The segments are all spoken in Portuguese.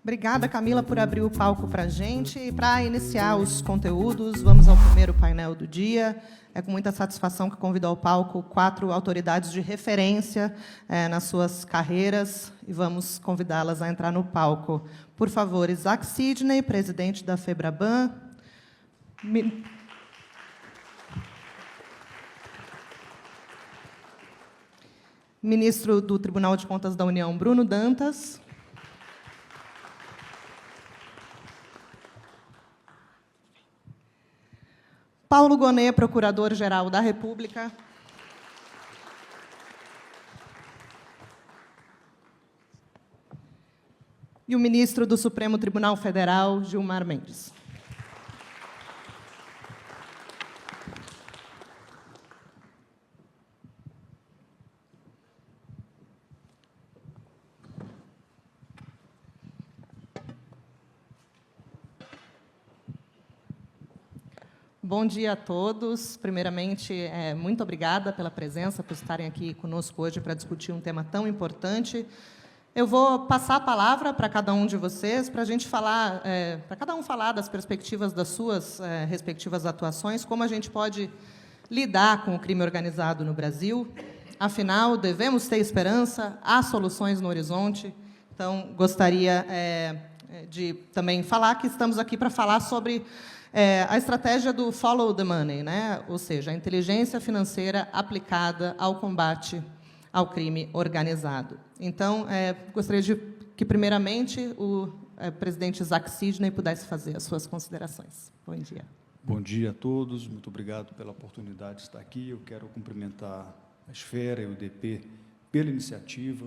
Obrigada, Camila, por abrir o palco para a gente. E para iniciar os conteúdos, vamos ao primeiro painel do dia. É com muita satisfação que convido ao palco 4 autoridades de referência nas suas carreiras e vamos convidá-las a entrar no palco. Por favor, Isaac Sidney, presidente da FEBRABAN. Ministro do Tribunal de Contas da União, Bruno Dantas. Paulo Gonet, Procurador-Geral da República. E o Ministro do Supremo Tribunal Federal, Gilmar Mendes. Bom dia a todos. Primeiramente, muito obrigada pela presença, por estarem aqui conosco hoje para discutir um tema tão importante. Eu vou passar a palavra para cada um de vocês, para a gente falar, para cada um falar das perspectivas das suas respectivas atuações, como a gente pode lidar com o crime organizado no Brasil. Afinal, devemos ter esperança, há soluções no horizonte. Então, gostaria de também falar que estamos aqui para falar sobre a estratégia do follow the money, né? Ou seja, a inteligência financeira aplicada ao combate ao crime organizado. Então, gostaria de que, primeiramente, o presidente Isaac Sidney pudesse fazer as suas considerações. Bom dia. Bom dia a todos, muito obrigado pela oportunidade de estar aqui. Eu quero cumprimentar a Esfera e o DP pela iniciativa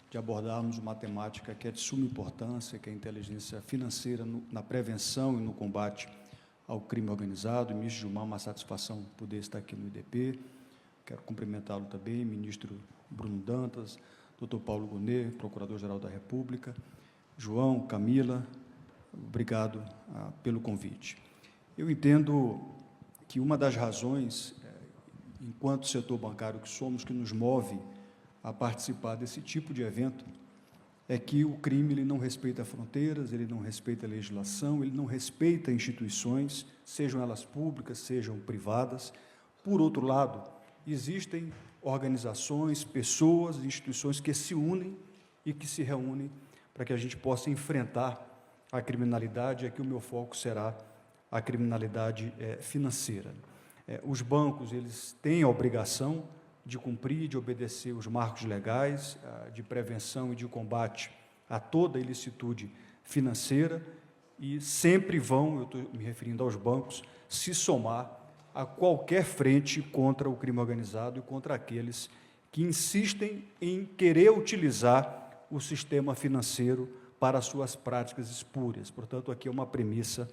de abordarmos uma temática que é de suma importância, que é a inteligência financeira na prevenção e no combate ao crime organizado. Ministro Gilmar, uma satisfação poder estar aqui no IDP. Quero cumprimentá-lo também, ministro Bruno Dantas, doutor Paulo Gonet, Procurador-Geral da República, João, Camila, obrigado pelo convite. Eu entendo que uma das razões, enquanto setor bancário que somos, que nos move a participar desse tipo de evento, é que o crime ele não respeita fronteiras, ele não respeita a legislação, ele não respeita instituições, sejam elas públicas, sejam privadas. Por outro lado, existem organizações, pessoas, instituições que se unem e que se reúnem para que a gente possa enfrentar a criminalidade. Aqui o meu foco será a criminalidade financeira. Os bancos eles têm a obrigação de cumprir, de obedecer os marcos legais de prevenção e de combate a toda ilicitude financeira e sempre vão, eu estou me referindo aos bancos, se somar a qualquer frente contra o crime organizado e contra aqueles que insistem em querer utilizar o sistema financeiro para suas práticas espúrias. Portanto, aqui é uma premissa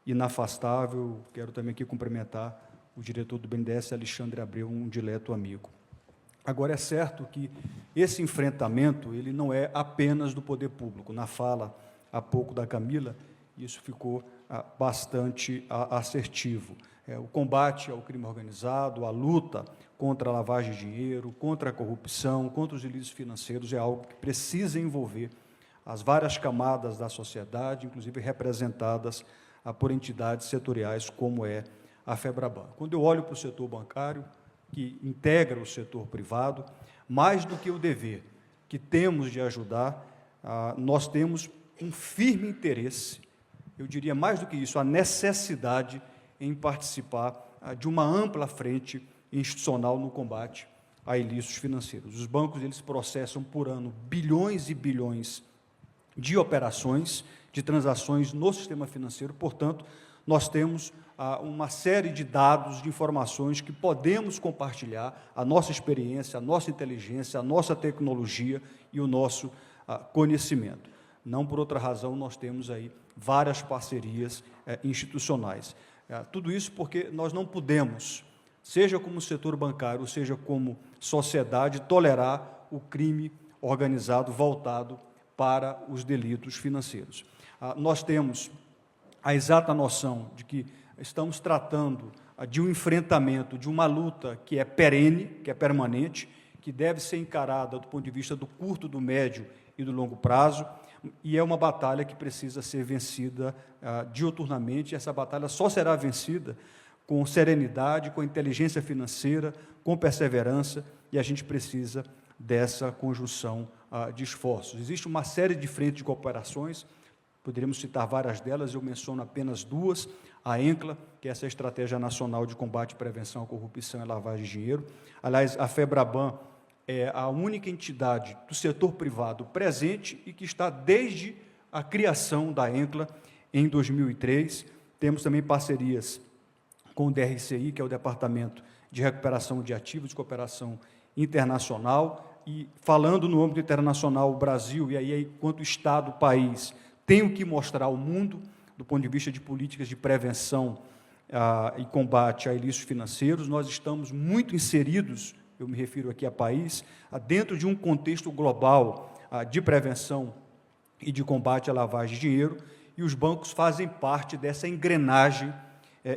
inafastável. Quero também aqui cumprimentar o diretor do BNDES, Alexandre Abreu, um dileto amigo. Agora, é certo que esse enfrentamento ele não é apenas do poder público. Na fala, há pouco, da Camila, isso ficou bastante assertivo. O combate ao crime organizado, a luta contra a lavagem de dinheiro, contra a corrupção, contra os ilícitos financeiros, é algo que precisa envolver as várias camadas da sociedade, inclusive representadas por entidades setoriais, como é a FEBRABAN. Quando eu olho para o setor bancário, que integra o setor privado, mais do que o dever que temos de ajudar, nós temos um firme interesse, eu diria mais do que isso, a necessidade em participar de uma ampla frente institucional no combate a ilícitos financeiros. Os bancos eles processam por ano bilhões e bilhões de operações, de transações no sistema financeiro, portanto, nós temos uma série de dados, de informações que podemos compartilhar, a nossa experiência, a nossa inteligência, a nossa tecnologia e o nosso conhecimento. Não por outra razão, nós temos aí várias parcerias institucionais. Tudo isso porque nós não podemos, seja como setor bancário, seja como sociedade, tolerar o crime organizado voltado para os delitos financeiros. Nós temos a exata noção de que estamos tratando de um enfrentamento, de uma luta que é perene, que é permanente, que deve ser encarada do ponto de vista do curto, do médio e do longo prazo, e é uma batalha que precisa ser vencida diuturnamente. Essa batalha só será vencida com serenidade, com inteligência financeira, com perseverança, e a gente precisa dessa conjunção de esforços. Existe uma série de frentes de cooperações, poderíamos citar várias delas, eu menciono apenas duas: a ENCLA, que é essa Estratégia Nacional de Combate e Prevenção à Corrupção e Lavagem de Dinheiro. Aliás, a FEBRABAN é a única entidade do setor privado presente e que está desde a criação da ENCLA em 2003. Temos também parcerias com o DRCI, que é o Departamento de Recuperação de Ativos de Cooperação Internacional. E, falando no âmbito internacional, o Brasil, e aí, enquanto Estado, país, tem o que mostrar ao mundo, do ponto de vista de políticas de prevenção e combate a ilícitos financeiros. Nós estamos muito inseridos, eu me refiro aqui a país, dentro de um contexto global de prevenção e de combate à lavagem de dinheiro, e os bancos fazem parte dessa engrenagem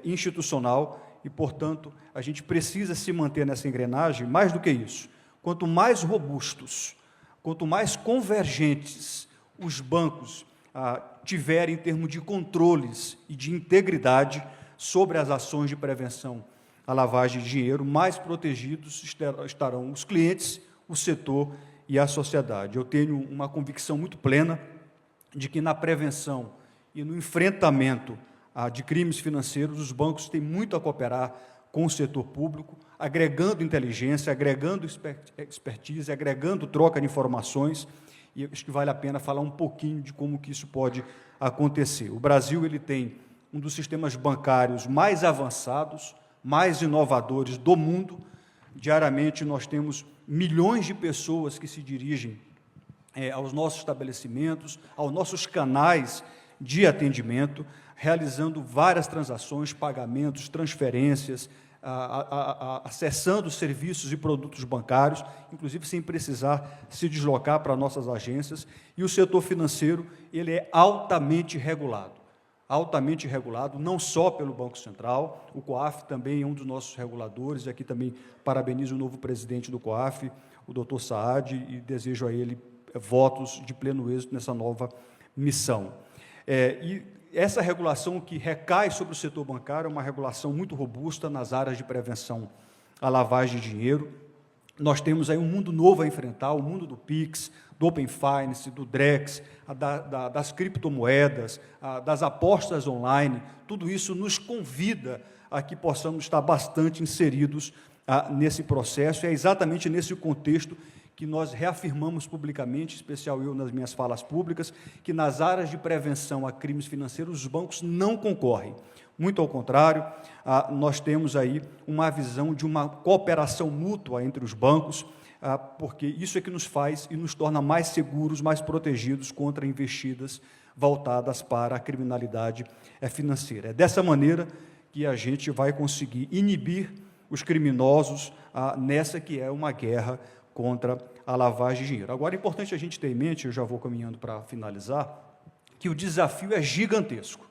institucional e, portanto, a gente precisa se manter nessa engrenagem. Mais do que isso, quanto mais robustos, quanto mais convergentes os bancos tiverem em termos de controles e de integridade sobre as ações de prevenção à lavagem de dinheiro, mais protegidos estarão os clientes, o setor e a sociedade. Eu tenho uma convicção muito plena de que na prevenção e no enfrentamento de crimes financeiros, os bancos têm muito a cooperar com o setor público, agregando inteligência, agregando expertise, agregando troca de informações, e acho que vale a pena falar um pouquinho de como que isso pode acontecer. O Brasil ele tem um dos sistemas bancários mais avançados, mais inovadores do mundo. Diariamente nós temos milhões de pessoas que se dirigem aos nossos estabelecimentos, aos nossos canais de atendimento, realizando várias transações, pagamentos, transferências, acessando serviços e produtos bancários, inclusive sem precisar se deslocar para nossas agências. E o setor financeiro ele é altamente regulado, não só pelo Banco Central. O COAF também é um dos nossos reguladores, e aqui também parabenizo o novo presidente do COAF, o doutor Saad, e desejo a ele votos de pleno êxito nessa nova missão. E essa regulação que recai sobre o setor bancário é uma regulação muito robusta nas áreas de prevenção à lavagem de dinheiro. Nós temos aí um mundo novo a enfrentar, o mundo do PIX, do Open Finance, do DREX, das criptomoedas, das apostas online. Tudo isso nos convida a que possamos estar bastante inseridos nesse processo. É exatamente nesse contexto que nós reafirmamos publicamente, em especial eu nas minhas falas públicas, que nas áreas de prevenção a crimes financeiros os bancos não concorrem. Muito ao contrário, nós temos aí uma visão de uma cooperação mútua entre os bancos, porque isso é que nos faz e nos torna mais seguros, mais protegidos contra investidas voltadas para a criminalidade financeira. É dessa maneira que a gente vai conseguir inibir os criminosos nessa que é uma guerra contra a lavagem de dinheiro. Agora, é importante a gente ter em mente, eu já vou caminhando para finalizar, que o desafio é gigantesco,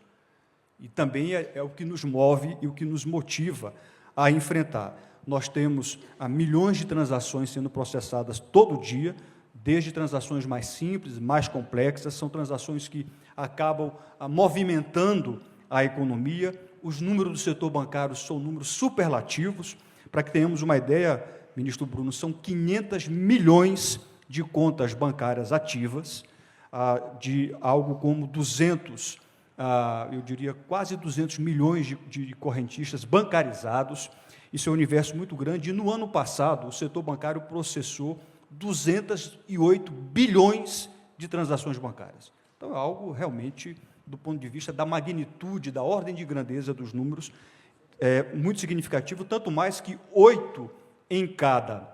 e também é o que nos move e o que nos motiva a enfrentar. Nós temos milhões de transações sendo processadas todo dia, desde transações mais simples, mais complexas, são transações que acabam movimentando a economia. Os números do setor bancário são números superlativos. Para que tenhamos uma ideia, ministro Bruno, são 500 milhões de contas bancárias ativas, de algo como 200, eu diria quase 200 milhões de correntistas bancarizados. Isso é um universo muito grande, e no ano passado o setor bancário processou 208 bilhões de transações bancárias. Então, é algo realmente, do ponto de vista da magnitude, da ordem de grandeza dos números, muito significativo, tanto mais que 8 em cada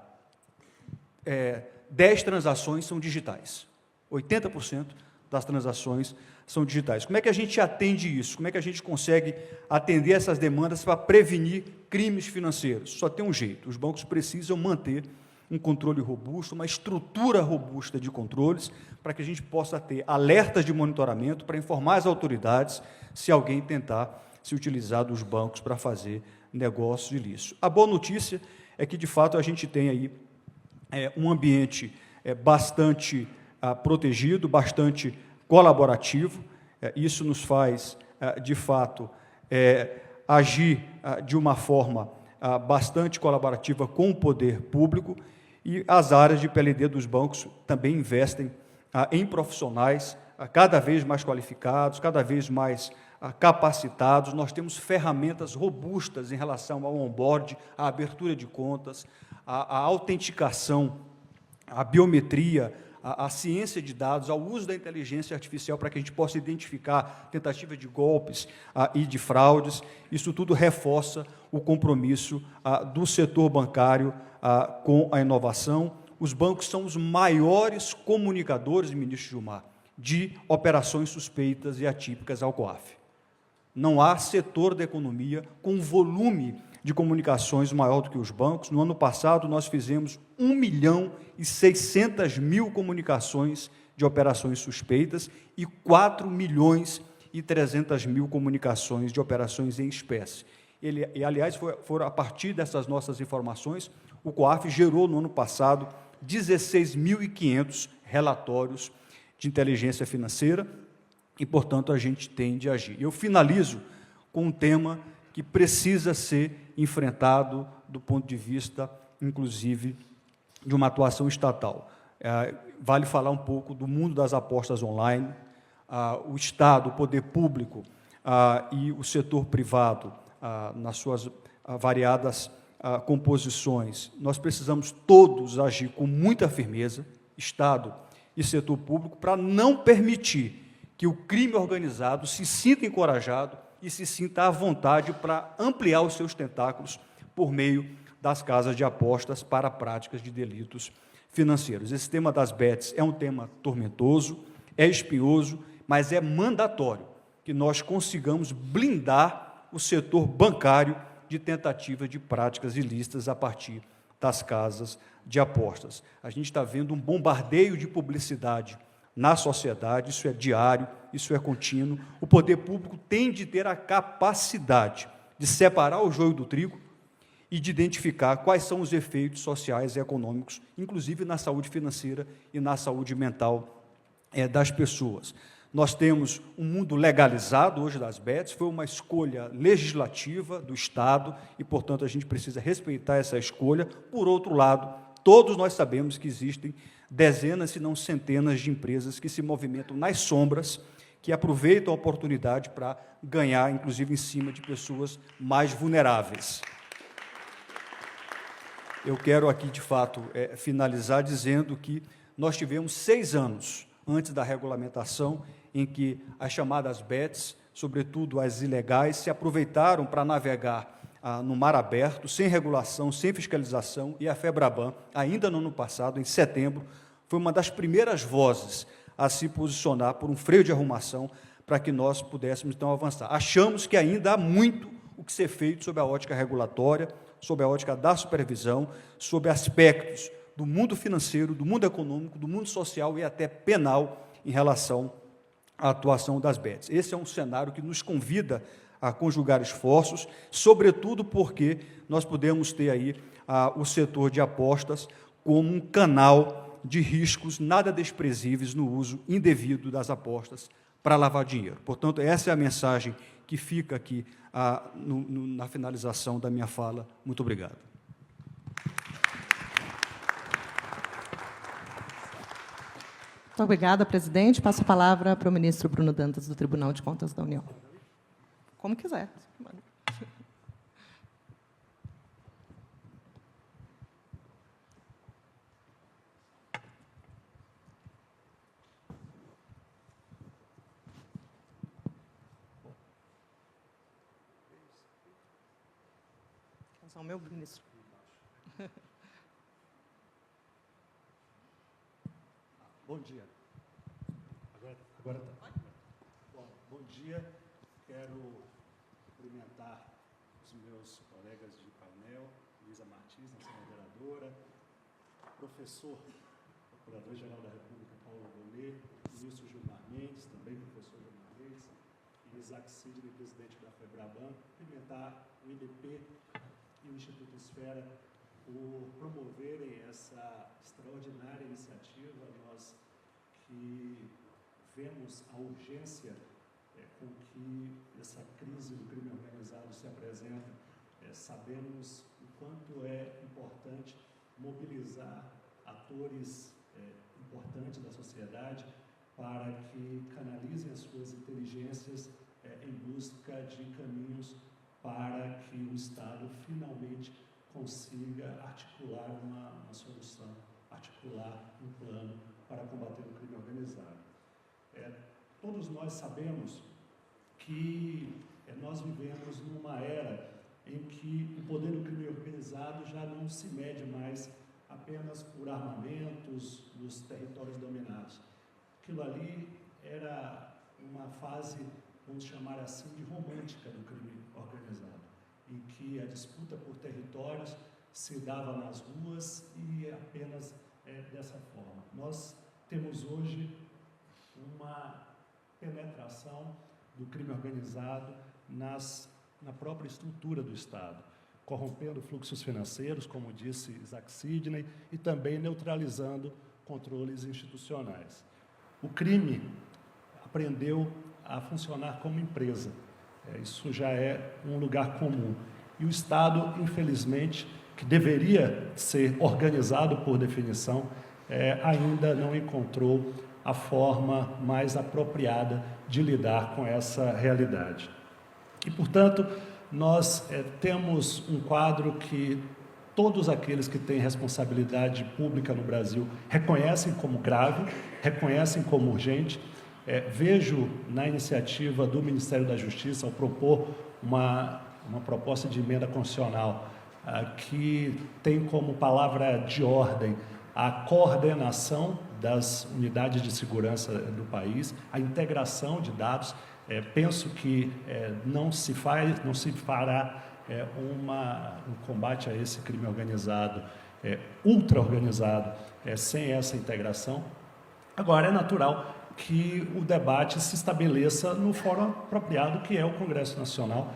10 transações são digitais. 80% das transações são digitais. Como é que a gente atende isso? Como é que a gente consegue atender essas demandas para prevenir crimes financeiros? Só tem um jeito: os bancos precisam manter um controle robusto, uma estrutura robusta de controles, para que a gente possa ter alertas de monitoramento para informar as autoridades se alguém tentar se utilizar dos bancos para fazer negócios ilícitos. A boa notícia é que, de fato, a gente tem aí um ambiente bastante protegido, bastante colaborativo. Isso nos faz, de fato, agir de uma forma bastante colaborativa com o poder público, e as áreas de PLD dos bancos também investem em profissionais cada vez mais qualificados, cada vez mais capacitados. Nós temos ferramentas robustas em relação ao onboard, à abertura de contas, à autenticação, à biometria, à ciência de dados, ao uso da inteligência artificial para que a gente possa identificar tentativa de golpes e de fraudes. Isso tudo reforça o compromisso do setor bancário com a inovação. Os bancos são os maiores comunicadores, ministro Gilmar, de operações suspeitas e atípicas ao COAF. Não há setor da economia com volume de comunicações maior do que os bancos. No ano passado, nós fizemos 1.600.000 comunicações de operações suspeitas e 4.300.000 comunicações de operações em espécie. Aliás, foram a partir dessas nossas informações, o COAF gerou, no ano passado, 16.500 relatórios de inteligência financeira e, portanto, a gente tem de agir. Eu finalizo com um tema que precisa ser enfrentado do ponto de vista, inclusive, de uma atuação estatal. Vale falar um pouco do mundo das apostas online. O Estado, o poder público e o setor privado, nas suas variadas composições, nós precisamos todos agir com muita firmeza, Estado e setor público, para não permitir que o crime organizado se sinta encorajado e se sinta à vontade para ampliar os seus tentáculos por meio das casas de apostas para práticas de delitos financeiros. Esse tema das bets é um tema tormentoso, é espinhoso, mas é mandatório que nós consigamos blindar o setor bancário de tentativa de práticas ilícitas a partir das casas de apostas. A gente está vendo um bombardeio de publicidade na sociedade, isso é diário, isso é contínuo. O poder público tem de ter a capacidade de separar o joio do trigo e de identificar quais são os efeitos sociais e econômicos, inclusive na saúde financeira e na saúde mental das pessoas. Nós temos um mundo legalizado hoje das bets, foi uma escolha legislativa do Estado e, portanto, a gente precisa respeitar essa escolha. Por outro lado, todos nós sabemos que existem dezenas, se não centenas de empresas que se movimentam nas sombras, que aproveitam a oportunidade para ganhar, inclusive, em cima de pessoas mais vulneráveis. Eu quero aqui, de fato, finalizar dizendo que nós tivemos 6 anos antes da regulamentação em que as chamadas bets, sobretudo as ilegais, se aproveitaram para navegar no mar aberto, sem regulação, sem fiscalização, e a FEBRABAN, ainda no ano passado, em setembro, foi uma das primeiras vozes a se posicionar por um freio de arrumação para que nós pudéssemos, então, avançar. Achamos que ainda há muito o que ser feito sob a ótica regulatória, sob a ótica da supervisão, sob aspectos do mundo financeiro, do mundo econômico, do mundo social e até penal em relação à atuação das bets. Esse é um cenário que nos convida a conjugar esforços, sobretudo porque nós podemos ter aí o setor de apostas como um canal de riscos nada desprezíveis no uso indevido das apostas para lavar dinheiro. Portanto, essa é a mensagem que fica aqui na finalização da minha fala. Muito obrigado. Muito obrigada, presidente. Passo a palavra para o ministro Bruno Dantas, do Tribunal de Contas da União. Como quiser. Só o meu ministro. Bom dia. Agora tá. Bom dia. Quero cumprimentar os meus colegas de painel, Luísa Martins, nossa moderadora, professor, Procurador-Geral da República, Paulo Bonet, ministro Gilmar Mendes, também professor Gilmar Mendes, e Isaac Sidney, presidente da FEBRABAN, cumprimentar o IDP e o Instituto Esfera por promoverem essa extraordinária iniciativa. Nós que vemos a urgência com que essa crise do crime organizado se apresenta, sabemos o quanto é importante mobilizar atores importantes da sociedade para que canalizem as suas inteligências em busca de caminhos para que o Estado finalmente consiga articular uma solução, articular um plano para combater o crime organizado. Todos nós sabemos que nós vivemos numa era em que o poder do crime organizado já não se mede mais apenas por armamentos nos territórios dominados. Aquilo ali era uma fase, vamos chamar assim, de romântica do crime organizado, em que a disputa por territórios se dava nas ruas e apenas dessa forma. Nós temos hoje uma penetração do crime organizado na própria estrutura do Estado, corrompendo fluxos financeiros, como disse Isaac Sidney, e também neutralizando controles institucionais. O crime aprendeu a funcionar como empresa. Isso já é um lugar comum. E o Estado, infelizmente, que deveria ser organizado por definição, ainda não encontrou a forma mais apropriada de lidar com essa realidade. E, portanto, nós temos um quadro que todos aqueles que têm responsabilidade pública no Brasil reconhecem como grave, reconhecem como urgente. Vejo na iniciativa do Ministério da Justiça, ao propor uma proposta de emenda constitucional que tem como palavra de ordem a coordenação das unidades de segurança do país, a integração de dados. Penso que não se fará um combate a esse crime organizado, ultra-organizado, sem essa integração. Agora, é natural que o debate se estabeleça no fórum apropriado, que é o Congresso Nacional.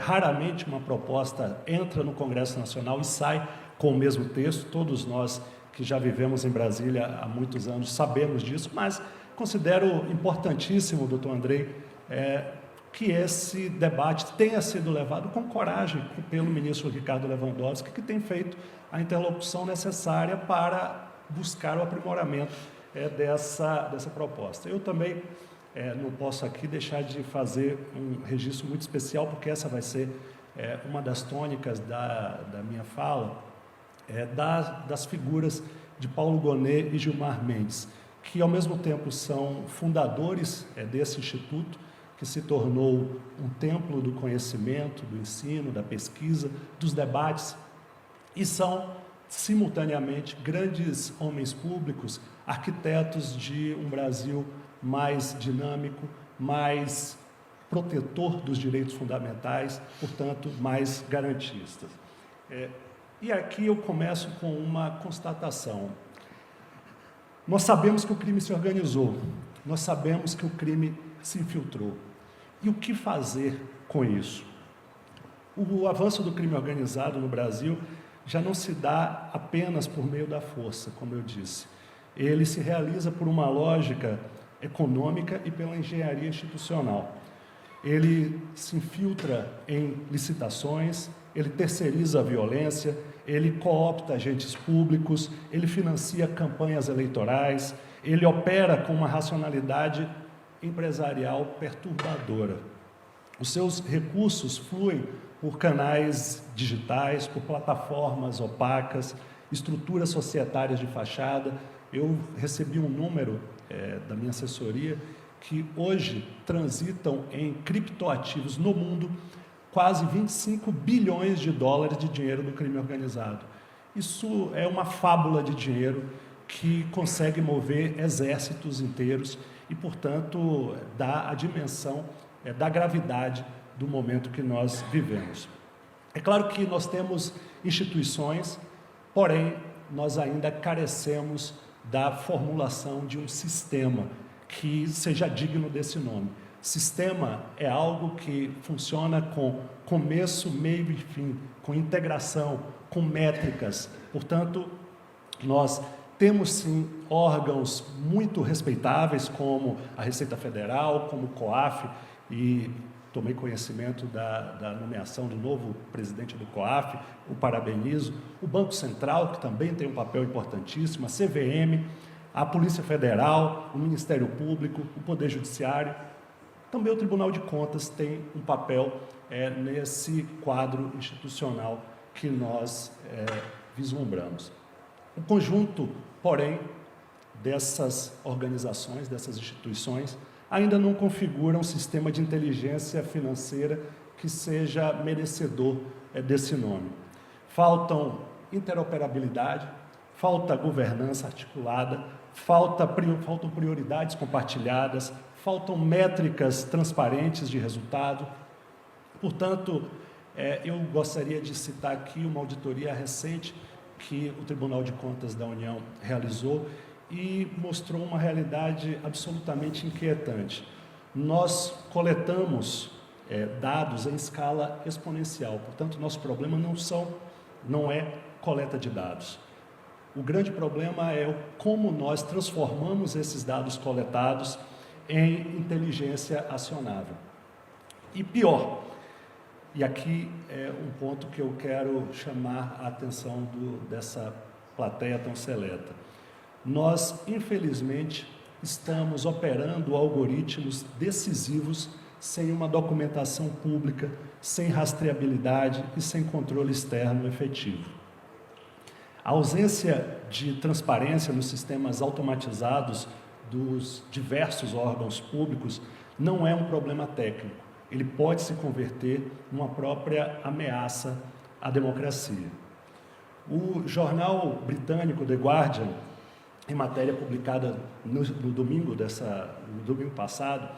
Raramente uma proposta entra no Congresso Nacional e sai com o mesmo texto. Todos nós que já vivemos em Brasília há muitos anos sabemos disso, mas considero importantíssimo, doutor Andrei, que esse debate tenha sido levado com coragem pelo ministro Ricardo Lewandowski, que tem feito a interlocução necessária para buscar o aprimoramento dessa proposta. Eu também não posso aqui deixar de fazer um registro muito especial, porque essa vai ser uma das tônicas da minha fala, das figuras de Paulo Gonet e Gilmar Mendes, que ao mesmo tempo são fundadores desse instituto, que se tornou um templo do conhecimento, do ensino, da pesquisa, dos debates, e são, simultaneamente, grandes homens públicos, arquitetos de um Brasil mais dinâmico, mais protetor dos direitos fundamentais, portanto, mais garantistas. E aqui eu começo com uma constatação. Nós sabemos que o crime se organizou, nós sabemos que o crime se infiltrou. E o que fazer com isso? O avanço do crime organizado no Brasil já não se dá apenas por meio da força, como eu disse. Ele se realiza por uma lógica econômica e pela engenharia institucional. Ele se infiltra em licitações, ele terceiriza a violência, ele coopta agentes públicos, ele financia campanhas eleitorais, ele opera com uma racionalidade empresarial perturbadora. Os seus recursos fluem por canais digitais, por plataformas opacas, estruturas societárias de fachada. Eu recebi um número da minha assessoria que hoje transitam em criptoativos no mundo quase 25 bilhões de dólares de dinheiro do crime organizado. Isso é uma fábula de dinheiro que consegue mover exércitos inteiros e, portanto, dá a dimensão da gravidade do momento que nós vivemos. É claro que nós temos instituições, porém, nós ainda carecemos da formulação de um sistema que seja digno desse nome. Sistema é algo que funciona com começo, meio e fim, com integração, com métricas. Portanto, nós Temos, sim, órgãos muito respeitáveis, como a Receita Federal, como o COAF, e tomei conhecimento da nomeação do novo presidente do COAF, o parabenizo, o Banco Central, que também tem um papel importantíssimo, a CVM, a Polícia Federal, o Ministério Público, o Poder Judiciário. Também o Tribunal de Contas tem um papel nesse quadro institucional que nós vislumbramos. O conjunto, porém, dessas organizações, dessas instituições, ainda não configura um sistema de inteligência financeira que seja merecedor desse nome. Faltam interoperabilidade, falta governança articulada, faltam prioridades compartilhadas, faltam métricas transparentes de resultado. Portanto, eu gostaria de citar aqui uma auditoria recente que o Tribunal de Contas da União realizou e mostrou uma realidade absolutamente inquietante. Nós coletamos dados em escala exponencial, portanto, nosso problema não é coleta de dados. O grande problema é como nós transformamos esses dados coletados em inteligência acionável. E pior, e aqui é um ponto que eu quero chamar a atenção dessa plateia tão seleta. Nós, infelizmente, estamos operando algoritmos decisivos sem uma documentação pública, sem rastreabilidade e sem controle externo efetivo. A ausência de transparência nos sistemas automatizados dos diversos órgãos públicos não é um problema técnico. Ele pode se converter numa própria ameaça à democracia. O jornal britânico The Guardian, em matéria publicada no domingo passado,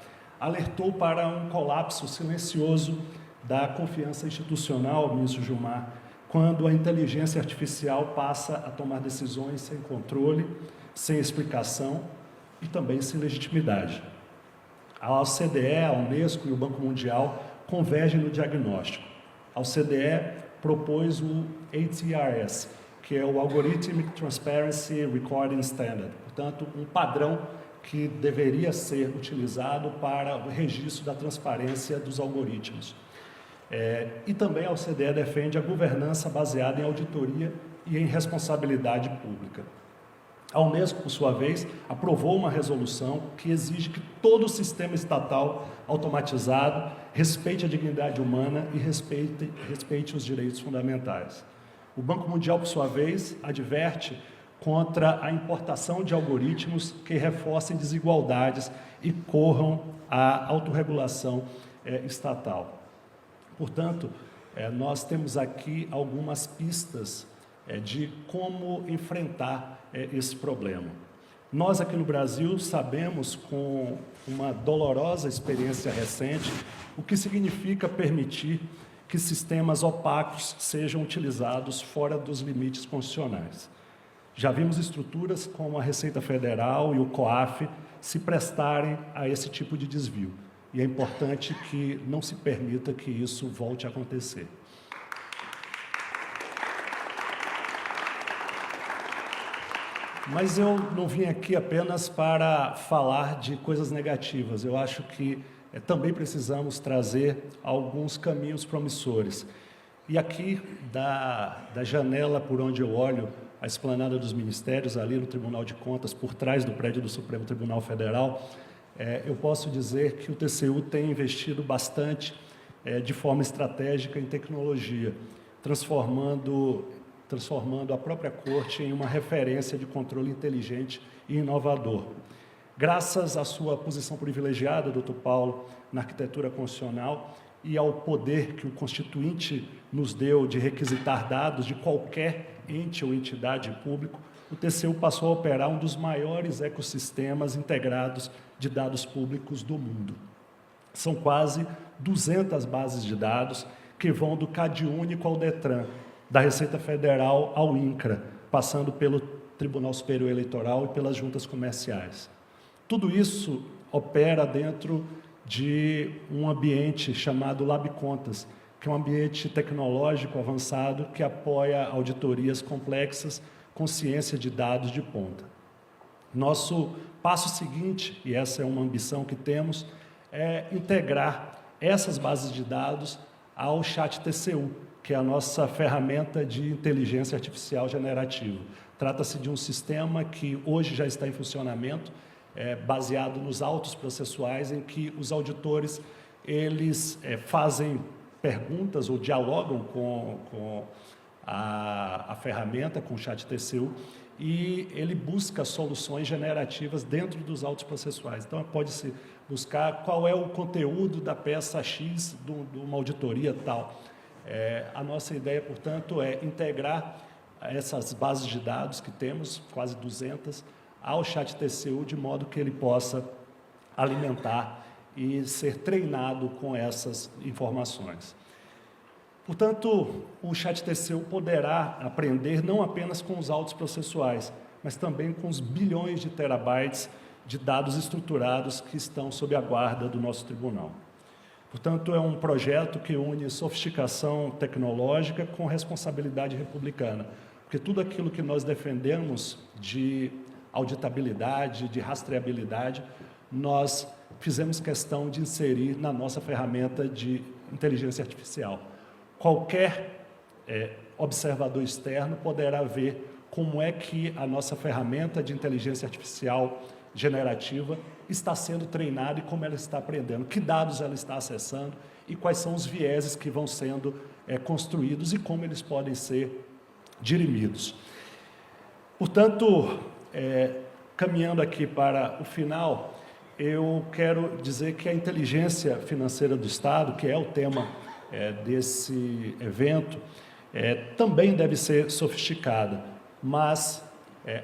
alertou para um colapso silencioso da confiança institucional, ministro Gilmar, quando a inteligência artificial passa a tomar decisões sem controle, sem explicação e também sem legitimidade. A OCDE, a Unesco e o Banco Mundial convergem no diagnóstico. A OCDE propôs o ATRS, que é o Algorithmic Transparency Recording Standard, portanto, um padrão que deveria ser utilizado para o registro da transparência dos algoritmos. E também a OCDE defende a governança baseada em auditoria e em responsabilidade pública. A Unesco, por sua vez, aprovou uma resolução que exige que todo o sistema estatal automatizado respeite a dignidade humana e respeite os direitos fundamentais. O Banco Mundial, por sua vez, adverte contra a importação de algoritmos que reforcem desigualdades e corram a autorregulação estatal. Portanto, nós temos aqui algumas pistas de como enfrentar esse problema. Nós, aqui no Brasil, sabemos, com uma dolorosa experiência recente, o que significa permitir que sistemas opacos sejam utilizados fora dos limites constitucionais. Já vimos estruturas como a Receita Federal e o COAF se prestarem a esse tipo de desvio. E é importante que não se permita que isso volte a acontecer. Mas eu não vim aqui apenas para falar de coisas negativas. Eu acho que também precisamos trazer alguns caminhos promissores. E aqui, da janela por onde eu olho, a esplanada dos ministérios, ali no Tribunal de Contas, por trás do prédio do Supremo Tribunal Federal, eu posso dizer que o TCU tem investido bastante de forma estratégica em tecnologia, transformando a própria Corte em uma referência de controle inteligente e inovador. Graças à sua posição privilegiada, doutor Paulo, na arquitetura constitucional e ao poder que o Constituinte nos deu de requisitar dados de qualquer ente ou entidade público, o TCU passou a operar um dos maiores ecossistemas integrados de dados públicos do mundo. São quase 200 bases de dados que vão do CadÚnico ao DETRAN, da Receita Federal ao INCRA, passando pelo Tribunal Superior Eleitoral e pelas juntas comerciais. Tudo isso opera dentro de um ambiente chamado LabContas, que é um ambiente tecnológico avançado que apoia auditorias complexas consciência de dados de ponta. Nosso passo seguinte, e essa é uma ambição que temos, é integrar essas bases de dados ao ChatTCU, que é a nossa ferramenta de inteligência artificial generativa. Trata-se de um sistema que hoje já está em funcionamento, baseado nos autos processuais, em que os auditores eles fazem perguntas ou dialogam com a ferramenta, com o ChatTCU, e ele busca soluções generativas dentro dos autos processuais. Então, pode-se buscar qual é o conteúdo da peça X de uma auditoria tal. A nossa ideia, portanto, é integrar essas bases de dados que temos, quase 200, ao ChatTCU, de modo que ele possa alimentar e ser treinado com essas informações. Portanto, o ChatTCU poderá aprender não apenas com os autos processuais, mas também com os bilhões de terabytes de dados estruturados que estão sob a guarda do nosso tribunal. Portanto, é um projeto que une sofisticação tecnológica com responsabilidade republicana, porque tudo aquilo que nós defendemos de auditabilidade, de rastreabilidade, nós fizemos questão de inserir na nossa ferramenta de inteligência artificial. Qualquer observador externo poderá ver como é que a nossa ferramenta de inteligência artificial generativa está sendo treinada e como ela está aprendendo, que dados ela está acessando e quais são os vieses que vão sendo construídos e como eles podem ser dirimidos. Portanto, caminhando aqui para o final, eu quero dizer que a inteligência financeira do Estado, que é o tema desse evento, também deve ser sofisticada, mas,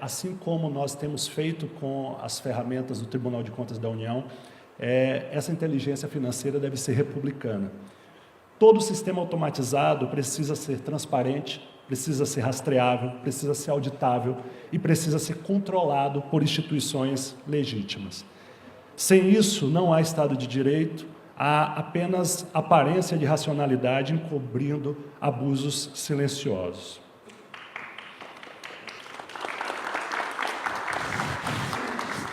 assim como nós temos feito com as ferramentas do Tribunal de Contas da União, essa inteligência financeira deve ser republicana. Todo sistema automatizado precisa ser transparente, precisa ser rastreável, precisa ser auditável e precisa ser controlado por instituições legítimas. Sem isso, não há Estado de Direito, há apenas aparência de racionalidade encobrindo abusos silenciosos.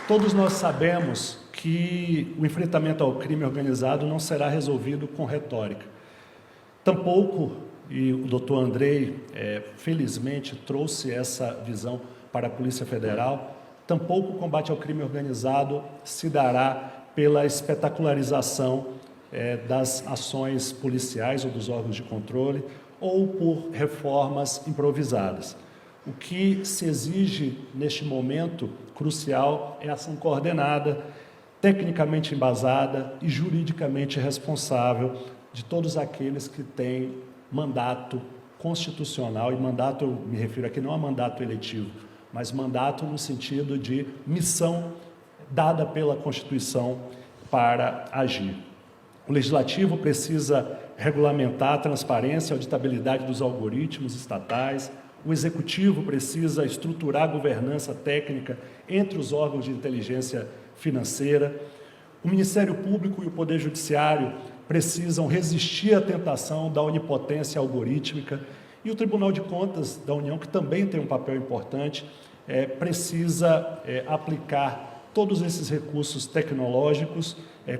Todos nós sabemos que o enfrentamento ao crime organizado não será resolvido com retórica. Tampouco, e o doutor Andrei, felizmente, trouxe essa visão para a Polícia Federal, tampouco o combate ao crime organizado se dará pela espetacularização das ações policiais ou dos órgãos de controle ou por reformas improvisadas. O que se exige neste momento crucial é ação coordenada, tecnicamente embasada e juridicamente responsável de todos aqueles que têm mandato constitucional, e mandato eu me refiro aqui não a mandato eletivo, mas mandato no sentido de missão dada pela Constituição para agir. O Legislativo precisa regulamentar a transparência e auditabilidade dos algoritmos estatais, o Executivo precisa estruturar a governança técnica entre os órgãos de inteligência financeira, o Ministério Público e o Poder Judiciário precisam resistir à tentação da onipotência algorítmica e o Tribunal de Contas da União, que também tem um papel importante, precisa aplicar todos esses recursos tecnológicos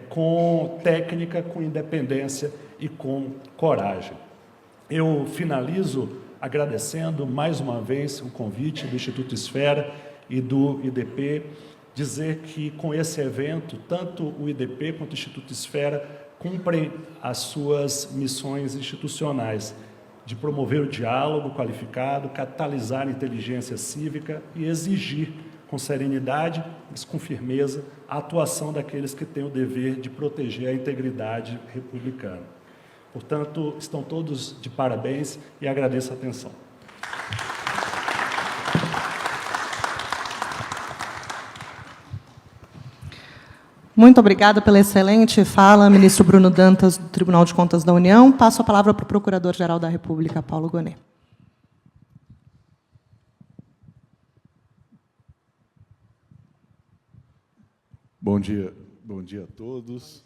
com técnica, com independência e com coragem. Eu finalizo agradecendo mais uma vez o convite do Instituto Esfera e do IDP, dizer que com esse evento, tanto o IDP quanto o Instituto Esfera cumprem as suas missões institucionais de promover o diálogo qualificado, catalisar a inteligência cívica e exigir com serenidade, mas com firmeza, a atuação daqueles que têm o dever de proteger a integridade republicana. Portanto, estão todos de parabéns e agradeço a atenção. Muito obrigada pela excelente fala, ministro Bruno Dantas, do Tribunal de Contas da União. Passo a palavra para o Procurador-Geral da República, Paulo Gonet. Bom dia a todos.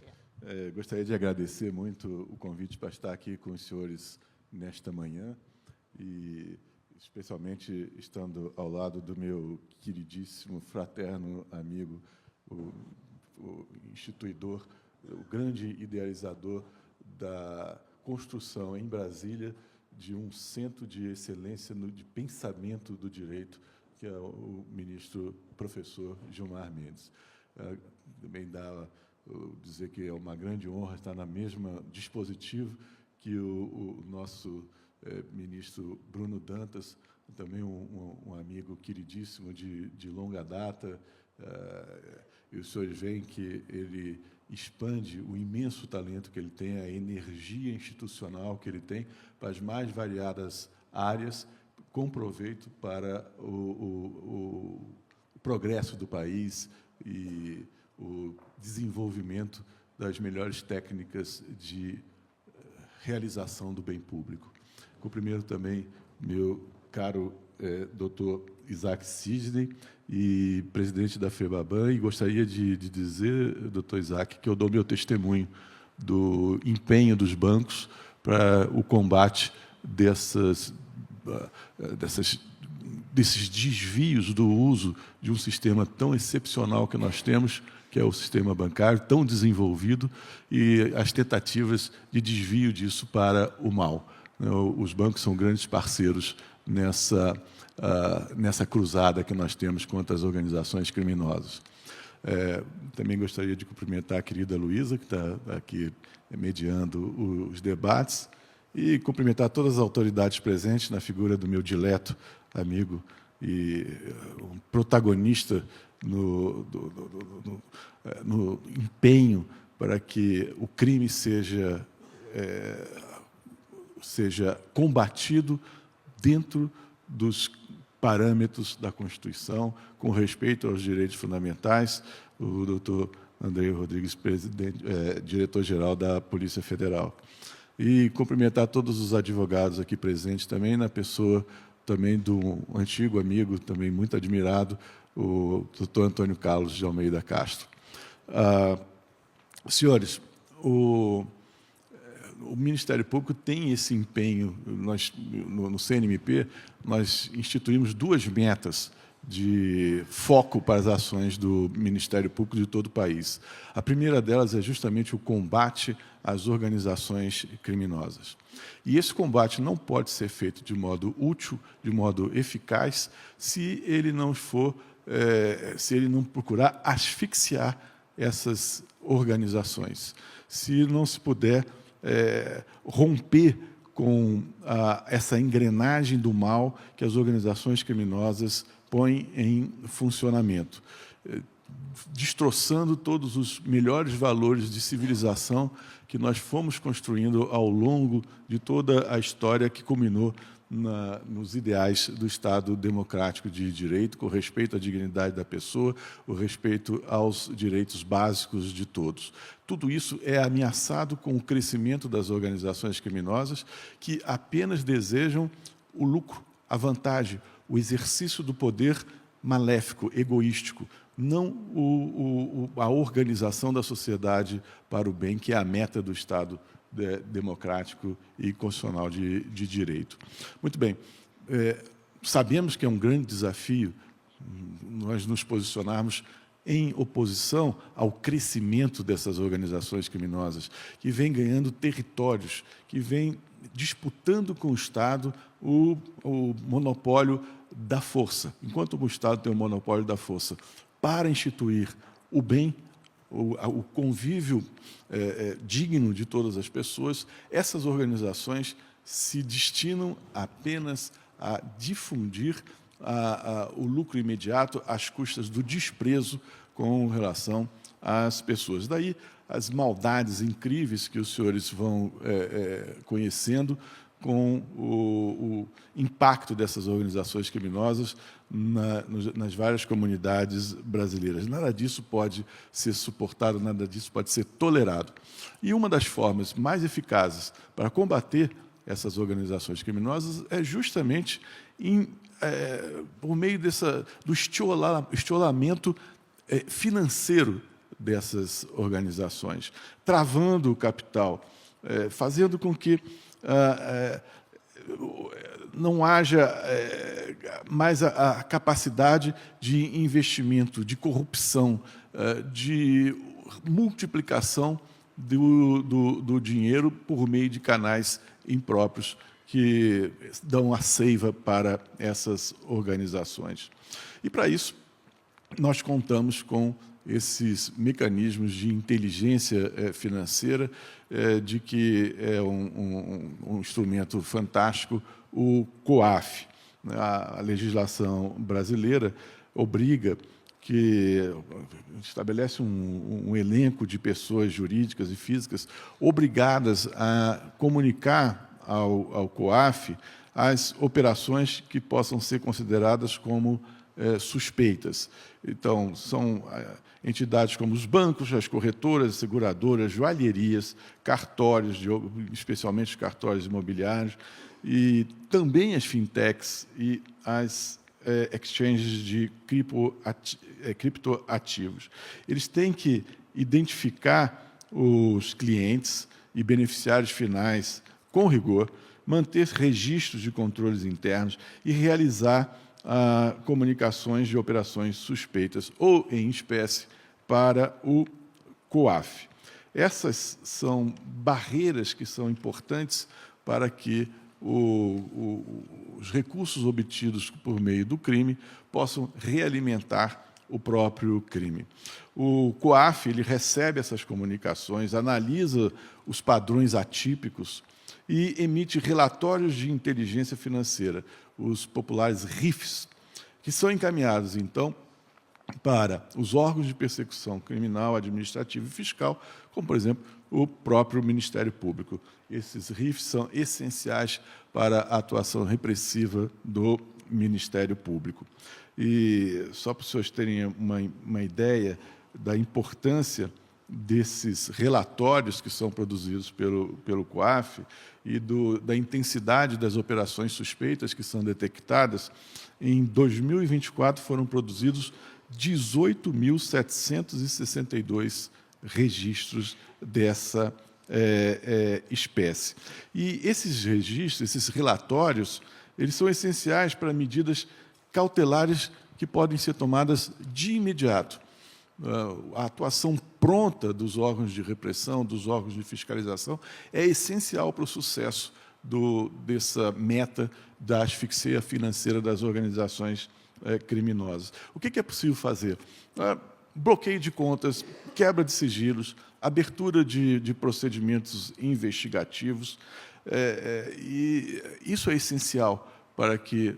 Gostaria de agradecer muito o convite para estar aqui com os senhores nesta manhã e especialmente estando ao lado do meu queridíssimo, fraterno amigo, o instituidor, o grande idealizador da construção em Brasília de um centro de excelência de pensamento do direito, que é o ministro professor Gilmar Mendes. Também dá dizer que é uma grande honra estar na mesma dispositivo que o nosso ministro Bruno Dantas, também um amigo queridíssimo de longa data, e os senhores veem que ele expande o imenso talento que ele tem, a energia institucional que ele tem para as mais variadas áreas, com proveito para o progresso do país e o desenvolvimento das melhores técnicas de realização do bem público. Cumprimento também meu caro doutor Isaac Sidney, e presidente da FEBABAN, e gostaria de dizer, doutor Isaac, que eu dou meu testemunho do empenho dos bancos para o combate desses desvios do uso de um sistema tão excepcional que nós temos, que é o sistema bancário, tão desenvolvido, e as tentativas de desvio disso para o mal. Os bancos são grandes parceiros nessa cruzada que nós temos contra as organizações criminosas. Também gostaria de cumprimentar a querida Luísa, que está aqui mediando os debates, e cumprimentar todas as autoridades presentes na figura do meu dileto amigo e um protagonista no empenho para que o crime seja combatido dentro dos parâmetros da Constituição, com respeito aos direitos fundamentais, o doutor Andrei Rodrigues, diretor-geral da Polícia Federal. E cumprimentar todos os advogados aqui presentes também, na pessoa também do antigo amigo, também muito admirado, o doutor Antônio Carlos de Almeida Castro. Senhores, o Ministério Público tem esse empenho. Nós, no CNMP, nós instituímos 2 metas de foco para as ações do Ministério Público de todo o país. A primeira delas é justamente o combate às organizações criminosas. E esse combate não pode ser feito de modo útil, de modo eficaz, se ele não procurar asfixiar essas organizações, se não se puder romper com essa engrenagem do mal que as organizações criminosas põem em funcionamento, destroçando todos os melhores valores de civilização que nós fomos construindo ao longo de toda a história que culminou nos ideais do Estado democrático de direito, com respeito à dignidade da pessoa, o respeito aos direitos básicos de todos. Tudo isso é ameaçado com o crescimento das organizações criminosas que apenas desejam o lucro, a vantagem, o exercício do poder maléfico, egoístico, não a organização da sociedade para o bem, que é a meta do Estado democrático e constitucional de direito. Muito bem, sabemos que é um grande desafio nós nos posicionarmos em oposição ao crescimento dessas organizações criminosas, que vêm ganhando territórios, que vêm disputando com o Estado o monopólio da força. Enquanto o Estado tem o monopólio da força para instituir o bem, o convívio digno de todas as pessoas, essas organizações se destinam apenas a difundir o lucro imediato às custas do desprezo com relação às pessoas. Daí as maldades incríveis que os senhores vão conhecendo com o impacto dessas organizações criminosas nas várias comunidades brasileiras. Nada disso pode ser suportado, nada disso pode ser tolerado. E uma das formas mais eficazes para combater essas organizações criminosas é justamente por meio do estiolamento financeiro dessas organizações, travando o capital, fazendo com que não haja mais a capacidade de investimento, de corrupção, de multiplicação do dinheiro por meio de canais impróprios que dão a seiva para essas organizações. E, para isso, nós contamos com esses mecanismos de inteligência financeira, de que é um instrumento fantástico, o COAF. A legislação brasileira obriga que estabelece um elenco de pessoas jurídicas e físicas obrigadas a comunicar ao COAF as operações que possam ser consideradas como suspeitas. Então, são entidades como os bancos, as corretoras, as seguradoras, joalherias, cartórios, especialmente cartórios imobiliários, e também as fintechs e as exchanges de criptoativos. Eles têm que identificar os clientes e beneficiários finais com rigor, manter registros de controles internos e realizar comunicações de operações suspeitas ou em espécie para o COAF. Essas são barreiras que são importantes para que os recursos obtidos por meio do crime possam realimentar o próprio crime. O COAF ele recebe essas comunicações, analisa os padrões atípicos e emite relatórios de inteligência financeira, os populares RIFs, que são encaminhados, então, para os órgãos de persecução criminal, administrativa e fiscal, como, por exemplo, o próprio Ministério Público. Esses RIFs são essenciais para a atuação repressiva do Ministério Público. E, só para os senhores terem uma ideia da importância desses relatórios que são produzidos pelo COAF e da intensidade das operações suspeitas que são detectadas, em 2024 foram produzidos 18.762 registros dessa espécie. E esses registros, esses relatórios, eles são essenciais para medidas cautelares que podem ser tomadas de imediato. A atuação pronta dos órgãos de repressão, dos órgãos de fiscalização, é essencial para o sucesso dessa meta da asfixia financeira das organizações criminosas. O que é possível fazer? Bloqueio de contas, quebra de sigilos, abertura de procedimentos investigativos, e isso é essencial para que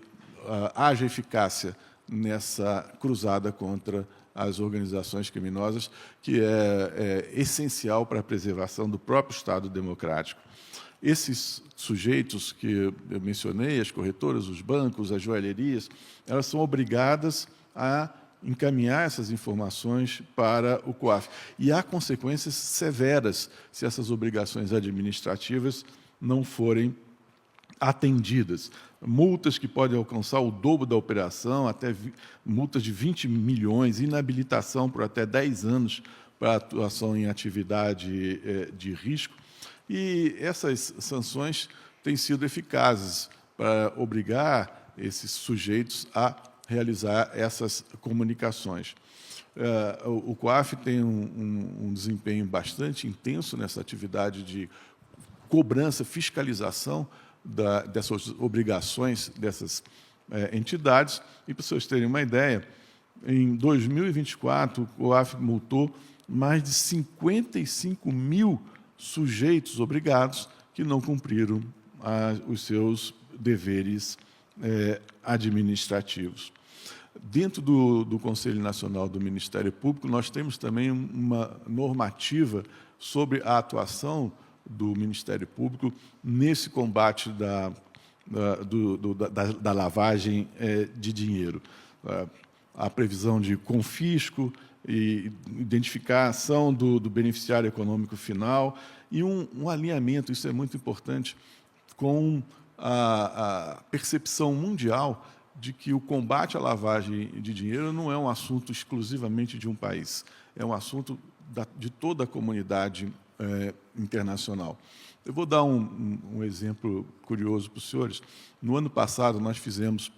haja eficácia nessa cruzada contra as organizações criminosas, que é essencial para a preservação do próprio Estado democrático. Esses sujeitos que eu mencionei, as corretoras, os bancos, as joalherias, elas são obrigadas a encaminhar essas informações para o COAF. E há consequências severas se essas obrigações administrativas não forem atendidas. Multas que podem alcançar o dobro da operação, até multas de 20 milhões, inabilitação por até 10 anos para atuação em atividade de risco. E essas sanções têm sido eficazes para obrigar esses sujeitos a realizar essas comunicações. O COAF tem um desempenho bastante intenso nessa atividade de cobrança, fiscalização dessas obrigações dessas entidades. E, para vocês terem uma ideia, em 2024, o COAF multou mais de 55 mil sujeitos obrigados que não cumpriram os seus deveres administrativos. Dentro do Conselho Nacional do Ministério Público, nós temos também uma normativa sobre a atuação do Ministério Público nesse combate da lavagem de dinheiro. A previsão de confisco e identificação do beneficiário econômico final e um alinhamento, isso é muito importante, com a percepção mundial de que o combate à lavagem de dinheiro não é um assunto exclusivamente de um país, é um assunto de toda a comunidade internacional. Eu vou dar um exemplo curioso para os senhores. No ano passado, nós fizemos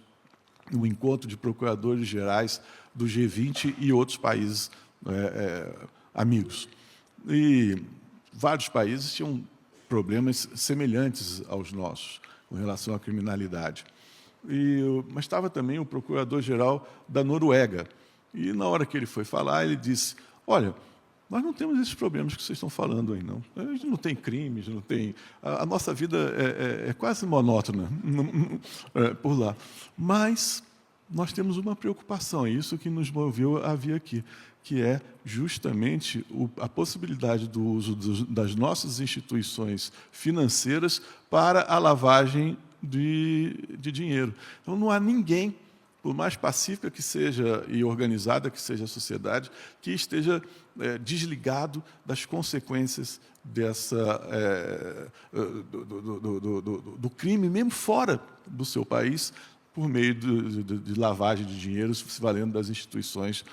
um encontro de procuradores gerais do G20 e outros países amigos. E vários países tinham problemas semelhantes aos nossos, com relação à criminalidade. Mas estava também o procurador-geral da Noruega. E, na hora que ele foi falar, ele disse, olha, nós não temos esses problemas que vocês estão falando aí, não. A gente não tem crimes, não tem... A nossa vida é quase monótona por lá. Mas nós temos uma preocupação, é isso que nos moveu a vir aqui, que é justamente a possibilidade do uso das nossas instituições financeiras para a lavagem de dinheiro. Então, não há ninguém, por mais pacífica que seja e organizada que seja a sociedade, que esteja desligado das consequências do crime, mesmo fora do seu país, por meio de lavagem de dinheiro, se valendo das instituições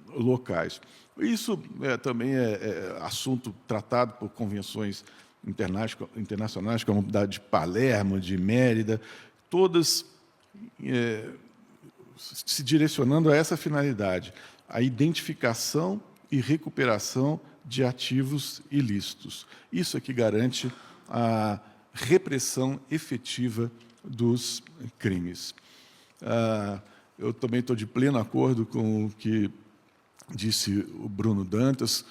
locais. Isso também é assunto tratado por convenções internacionais, como a de Palermo, de Mérida, todas se direcionando a essa finalidade, a identificação e recuperação de ativos ilícitos. Isso é que garante a repressão efetiva dos crimes. Eu também estou de pleno acordo com o que disse o Bruno Dantas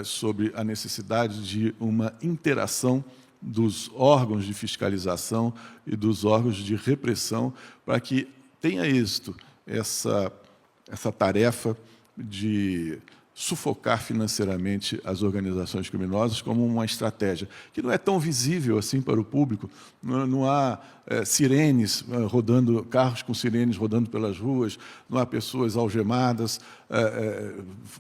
sobre a necessidade de uma interação dos órgãos de fiscalização e dos órgãos de repressão para que tenha êxito essa tarefa de sufocar financeiramente as organizações criminosas como uma estratégia que não é tão visível assim para o público. Não há sirenes rodando, carros com sirenes rodando pelas ruas, não há pessoas algemadas,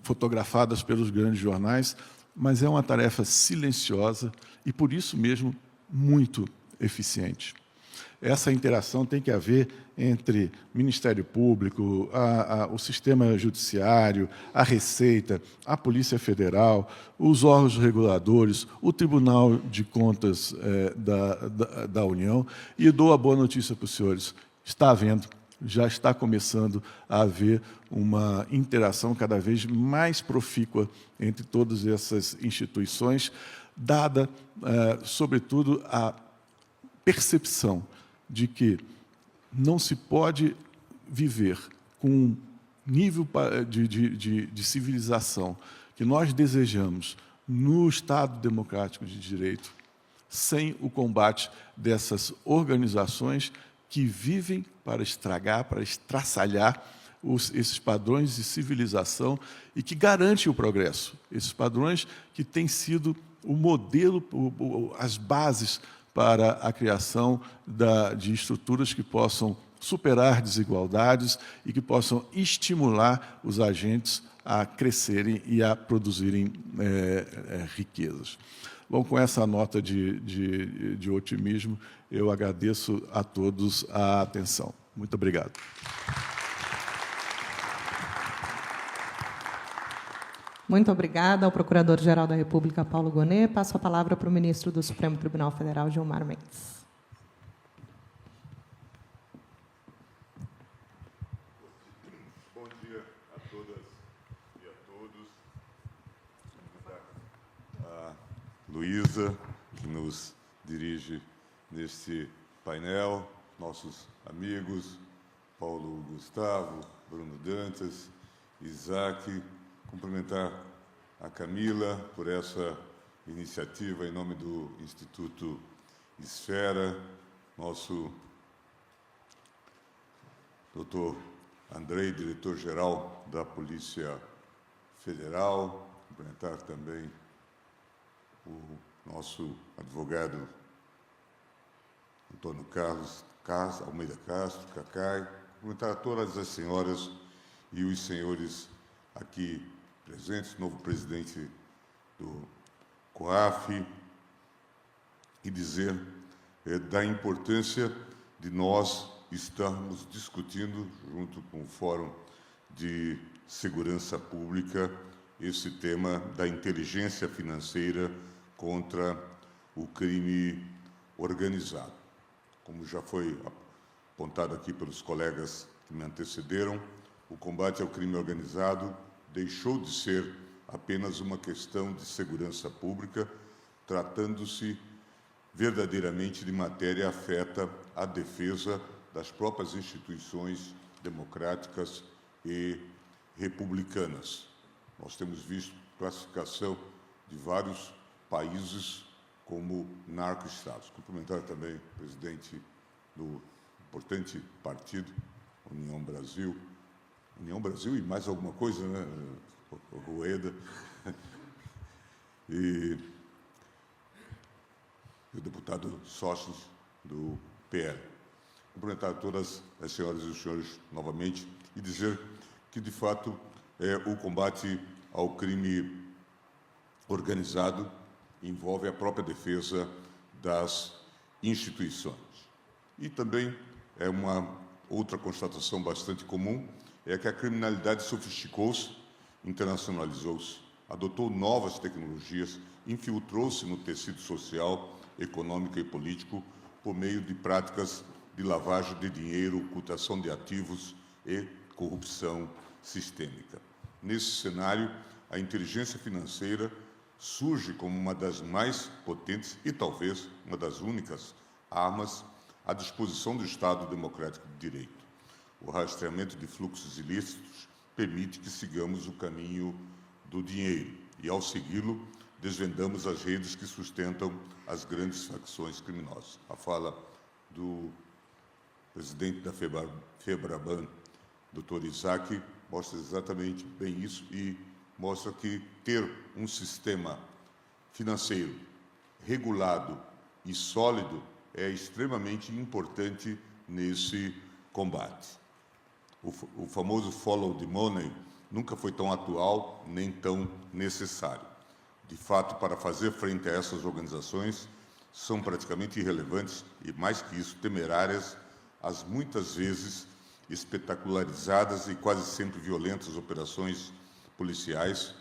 fotografadas pelos grandes jornais, mas é uma tarefa silenciosa e, por isso mesmo, muito eficiente. Essa interação tem que haver entre Ministério Público, o sistema judiciário, a Receita, a Polícia Federal, os órgãos reguladores, o Tribunal de Contas da União. E dou a boa notícia para os senhores, está havendo, já está começando a haver uma interação cada vez mais profícua entre todas essas instituições, dada, sobretudo, a percepção de que não se pode viver com um nível de civilização que nós desejamos no Estado democrático de direito sem o combate dessas organizações que vivem para estragar, para estraçalhar esses padrões de civilização e que garantem o progresso. Esses padrões que têm sido o modelo, as bases para a criação de estruturas que possam superar desigualdades e que possam estimular os agentes a crescerem e a produzirem riquezas. Bom, com essa nota de otimismo, eu agradeço a todos a atenção. Muito obrigado. Muito obrigada ao Procurador-Geral da República, Paulo Gonet. Passo a palavra para o ministro do Supremo Tribunal Federal, Gilmar Mendes. Bom dia a todas e a todos. A Luísa, que nos dirige neste painel, nossos amigos, Paulo Gustavo, Bruno Dantas, Isaac. Cumprimentar a Camila por essa iniciativa em nome do Instituto Esfera, nosso doutor Andrei, diretor-geral da Polícia Federal, cumprimentar também o nosso advogado Antônio Carlos Almeida Castro, Cacai, cumprimentar todas as senhoras e os senhores aqui presentes, novo presidente do COAF, e dizer da importância de nós estarmos discutindo, junto com o Fórum de Segurança Pública, esse tema da inteligência financeira contra o crime organizado. Como já foi apontado aqui pelos colegas que me antecederam, o combate ao crime organizado deixou de ser apenas uma questão de segurança pública, tratando-se verdadeiramente de matéria afeta a defesa das próprias instituições democráticas e republicanas. Nós temos visto classificação de vários países como narco-estados. Cumprimentar também o presidente do importante partido, União Brasil e mais alguma coisa, né? O Rueda. E o deputado Sócios do PL. Cumprimentar todas as senhoras e os senhores novamente e dizer que, de fato, o combate ao crime organizado envolve a própria defesa das instituições. E também uma outra constatação bastante comum é que a criminalidade sofisticou-se, internacionalizou-se, adotou novas tecnologias, infiltrou-se no tecido social, econômico e político por meio de práticas de lavagem de dinheiro, ocultação de ativos e corrupção sistêmica. Nesse cenário, a inteligência financeira surge como uma das mais potentes e talvez uma das únicas armas à disposição do Estado Democrático de Direito. O rastreamento de fluxos ilícitos permite que sigamos o caminho do dinheiro e, ao segui-lo, desvendamos as redes que sustentam as grandes facções criminosas. A fala do presidente da FEBRABAN, Dr. Isaac, mostra exatamente bem isso e mostra que ter um sistema financeiro regulado e sólido é extremamente importante nesse combate. O famoso follow the money nunca foi tão atual nem tão necessário. De fato, para fazer frente a essas organizações, são praticamente irrelevantes e, mais que isso, temerárias as muitas vezes espetacularizadas e quase sempre violentas operações policiais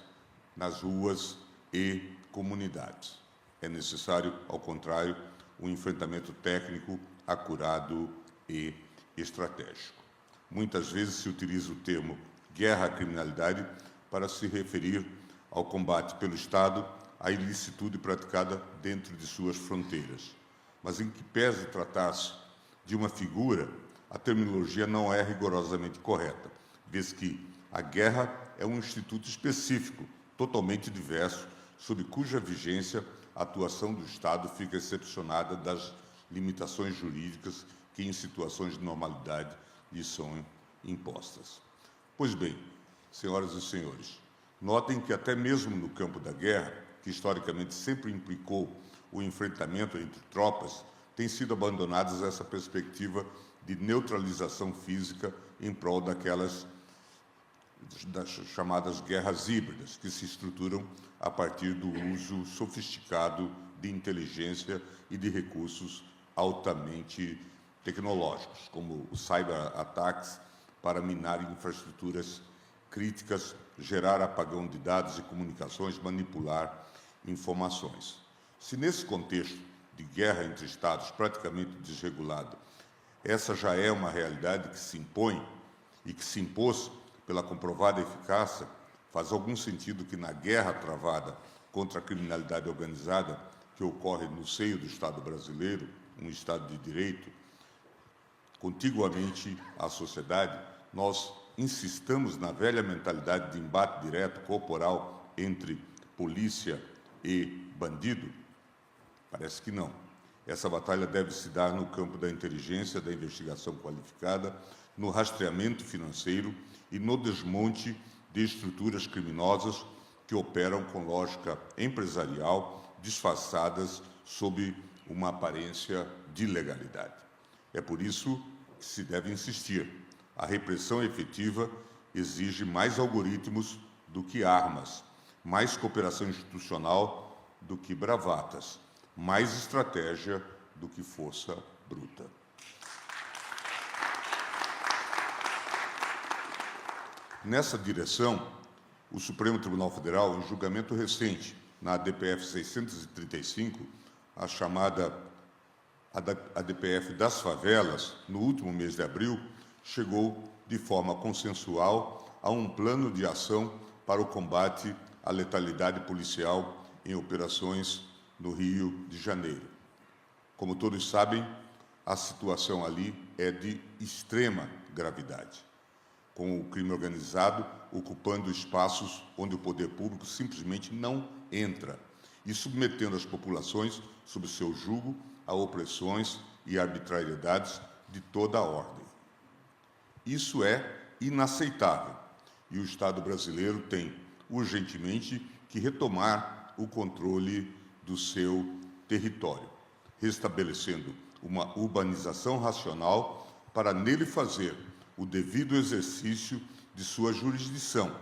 nas ruas e comunidades. É necessário, ao contrário, um enfrentamento técnico, acurado e estratégico. Muitas vezes se utiliza o termo guerra à criminalidade para se referir ao combate pelo Estado à ilicitude praticada dentro de suas fronteiras. Mas, em que pese tratar-se de uma figura, a terminologia não é rigorosamente correta, vez que a guerra é um instituto específico, totalmente diverso, sob cuja vigência a atuação do Estado fica excepcionada das limitações jurídicas que, em situações de normalidade, lhe são impostas. Pois bem, senhoras e senhores, notem que até mesmo no campo da guerra, que historicamente sempre implicou o enfrentamento entre tropas, tem sido abandonadas essa perspectiva de neutralização física em prol das chamadas guerras híbridas, que se estruturam a partir do uso sofisticado de inteligência e de recursos altamente tecnológicos, como os cyber-ataques para minar infraestruturas críticas, gerar apagão de dados e comunicações, manipular informações. Se nesse contexto de guerra entre Estados praticamente desregulado, essa já é uma realidade que se impõe e que se impôs pela comprovada eficácia, faz algum sentido que na guerra travada contra a criminalidade organizada, que ocorre no seio do Estado brasileiro, um Estado de direito, contiguamente à sociedade, nós insistamos na velha mentalidade de embate direto corporal entre polícia e bandido? Parece que não. Essa batalha deve se dar no campo da inteligência, da investigação qualificada, no rastreamento financeiro e no desmonte de estruturas criminosas que operam com lógica empresarial, disfarçadas sob uma aparência de legalidade. É por isso que se deve insistir. A repressão efetiva exige mais algoritmos do que armas, mais cooperação institucional do que bravatas, mais estratégia do que força bruta. Nessa direção, o Supremo Tribunal Federal, em julgamento recente, na ADPF 635, a chamada ADPF das favelas, no último mês de abril, chegou de forma consensual a um plano de ação para o combate à letalidade policial em operações no Rio de Janeiro. Como todos sabem, a situação ali é de extrema gravidade, com o crime organizado ocupando espaços onde o poder público simplesmente não entra e submetendo as populações sob seu jugo a opressões e arbitrariedades de toda a ordem. Isso é inaceitável e o Estado brasileiro tem urgentemente que retomar o controle do seu território, restabelecendo uma urbanização racional para nele fazer o devido exercício de sua jurisdição,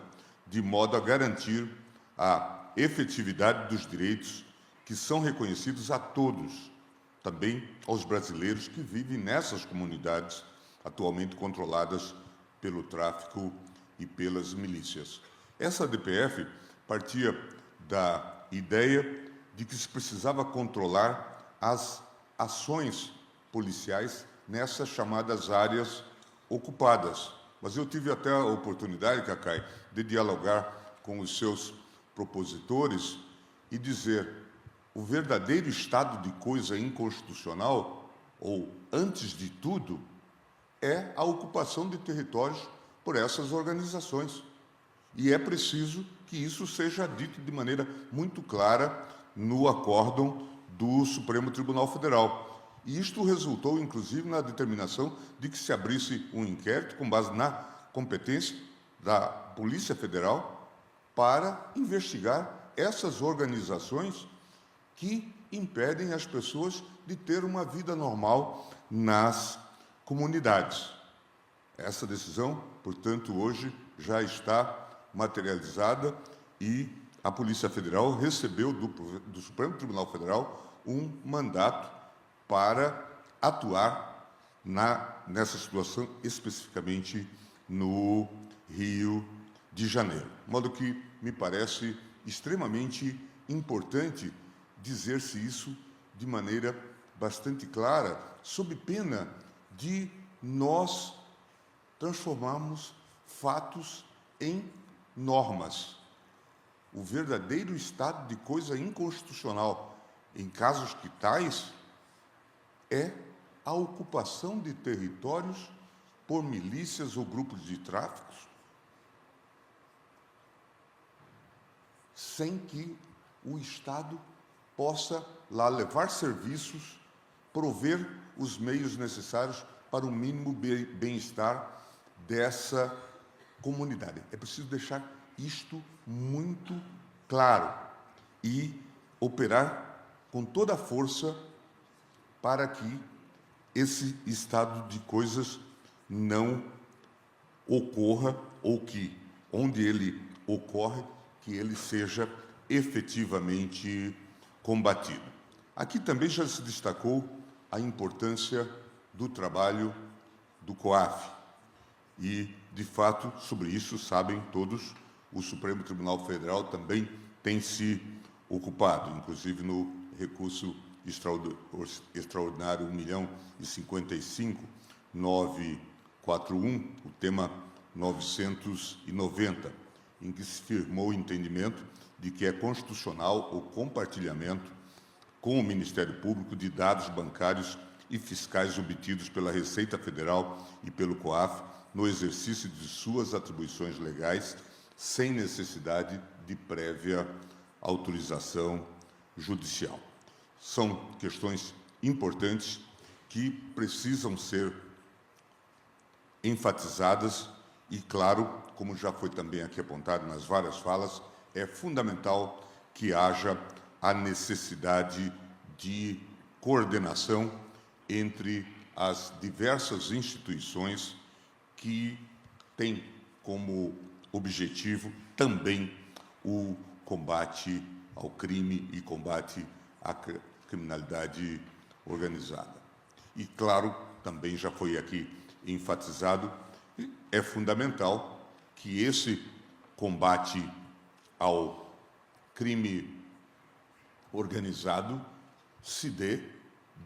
de modo a garantir a efetividade dos direitos que são reconhecidos a todos, também aos brasileiros que vivem nessas comunidades atualmente controladas pelo tráfico e pelas milícias. Essa ADPF partia da ideia de que se precisava controlar as ações policiais nessas chamadas áreas ocupadas. Mas eu tive até a oportunidade, Cacai, de dialogar com os seus propositores e dizer: o verdadeiro estado de coisa inconstitucional, ou antes de tudo, é a ocupação de territórios por essas organizações. E é preciso que isso seja dito de maneira muito clara no acórdão do Supremo Tribunal Federal. E isto resultou, inclusive, na determinação de que se abrisse um inquérito com base na competência da Polícia Federal para investigar essas organizações que impedem as pessoas de ter uma vida normal nas comunidades. Essa decisão, portanto, hoje já está materializada e a Polícia Federal recebeu do Supremo Tribunal Federal um mandato para atuar nessa situação, especificamente no Rio de Janeiro. De modo que me parece extremamente importante dizer-se isso de maneira bastante clara, sob pena de nós transformarmos fatos em normas. O verdadeiro estado de coisa inconstitucional, em casos que tais, é a ocupação de territórios por milícias ou grupos de tráfico, sem que o Estado possa lá levar serviços, prover os meios necessários para o mínimo bem-estar dessa comunidade. É preciso deixar isto muito claro e operar com toda a força para que esse estado de coisas não ocorra, ou que, onde ele ocorre, que ele seja efetivamente combatido. Aqui também já se destacou a importância do trabalho do COAF. E, de fato, sobre isso, sabem todos, o Supremo Tribunal Federal também tem se ocupado, inclusive no recurso extraordinário 1.055.941, o tema 990, em que se firmou o entendimento de que é constitucional o compartilhamento com o Ministério Público de dados bancários e fiscais obtidos pela Receita Federal e pelo COAF no exercício de suas atribuições legais, sem necessidade de prévia autorização judicial. São questões importantes que precisam ser enfatizadas e, claro, como já foi também aqui apontado nas várias falas, é fundamental que haja a necessidade de coordenação entre as diversas instituições que têm como objetivo também o combate ao crime e combate à criminalidade organizada. E, claro, também já foi aqui enfatizado, é fundamental que esse combate ao crime organizado se dê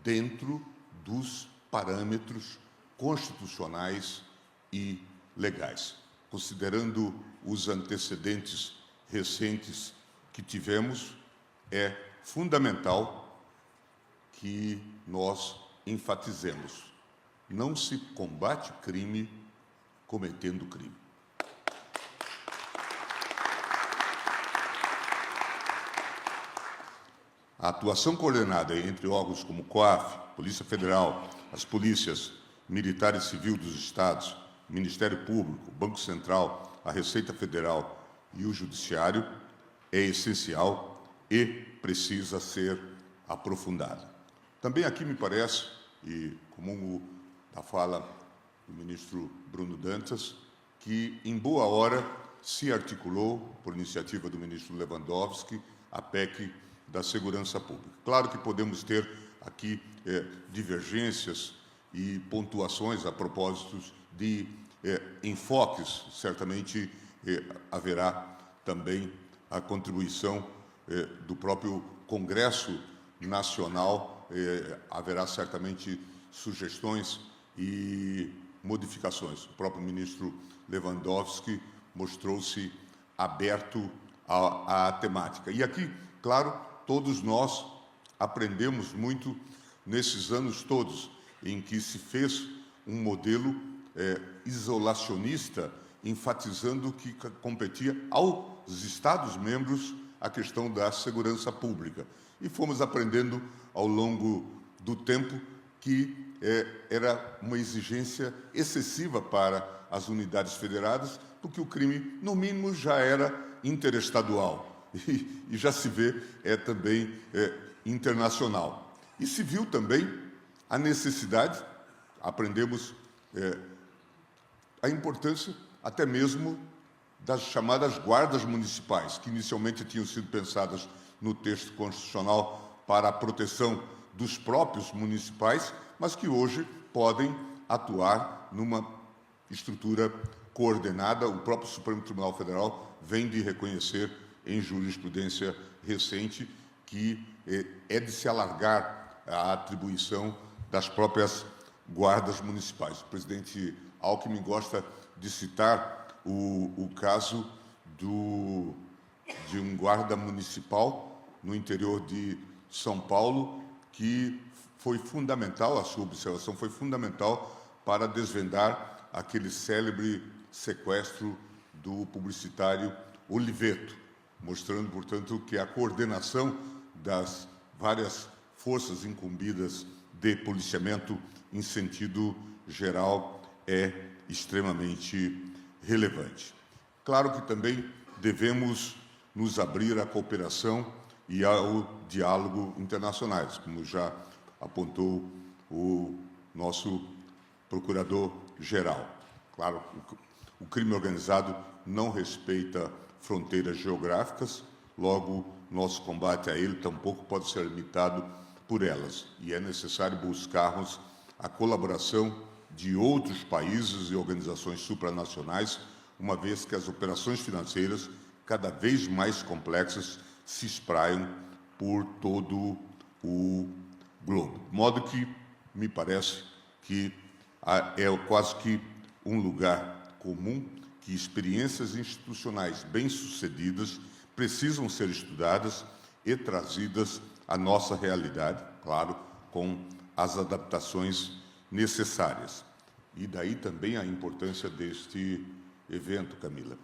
dentro dos parâmetros constitucionais e legais. Considerando os antecedentes recentes que tivemos, é fundamental que nós enfatizemos: não se combate crime cometendo crime. A atuação coordenada entre órgãos como COAF, Polícia Federal, as polícias militar e civil dos estados, Ministério Público, Banco Central, a Receita Federal e o Judiciário é essencial e precisa ser aprofundada. Também aqui me parece, e comum da fala do ministro Bruno Dantas, que em boa hora se articulou, por iniciativa do ministro Lewandowski, a PEC da segurança pública. Claro que podemos ter aqui divergências e pontuações a propósito de enfoques. Certamente haverá também a contribuição do próprio Congresso Nacional, haverá certamente sugestões e modificações. O próprio ministro Lewandowski mostrou-se aberto à temática. E aqui, claro, todos nós aprendemos muito nesses anos todos em que se fez um modelo isolacionista, enfatizando que competia aos Estados-membros a questão da segurança pública. E fomos aprendendo ao longo do tempo que era uma exigência excessiva para as unidades federadas, porque o crime, no mínimo, já era interestadual e já se vê também internacional. E se viu também a necessidade, aprendemos a importância até mesmo das chamadas guardas municipais, que inicialmente tinham sido pensadas no texto constitucional para a proteção dos próprios municipais, mas que hoje podem atuar numa estrutura coordenada. O próprio Supremo Tribunal Federal vem de reconhecer em jurisprudência recente que é de se alargar a atribuição das próprias guardas municipais. O presidente Alckmin gosta de citar o caso de um guarda municipal no interior de São Paulo, que foi fundamental, a sua observação foi fundamental para desvendar aquele célebre sequestro do publicitário Oliveto, mostrando, portanto, que a coordenação das várias forças incumbidas de policiamento em sentido geral é extremamente relevante. Claro que também devemos nos abrir à cooperação e ao diálogo internacionais, como já apontou o nosso procurador-geral. Claro, o crime organizado não respeita fronteiras geográficas, logo, nosso combate a ele tampouco pode ser limitado por elas, e é necessário buscarmos a colaboração de outros países e organizações supranacionais, uma vez que as operações financeiras, cada vez mais complexas, se espraiam por todo o globo. De modo que, me parece que é quase que um lugar comum que experiências institucionais bem-sucedidas precisam ser estudadas e trazidas à nossa realidade, claro, com as adaptações necessárias. E daí também a importância deste evento, Camila,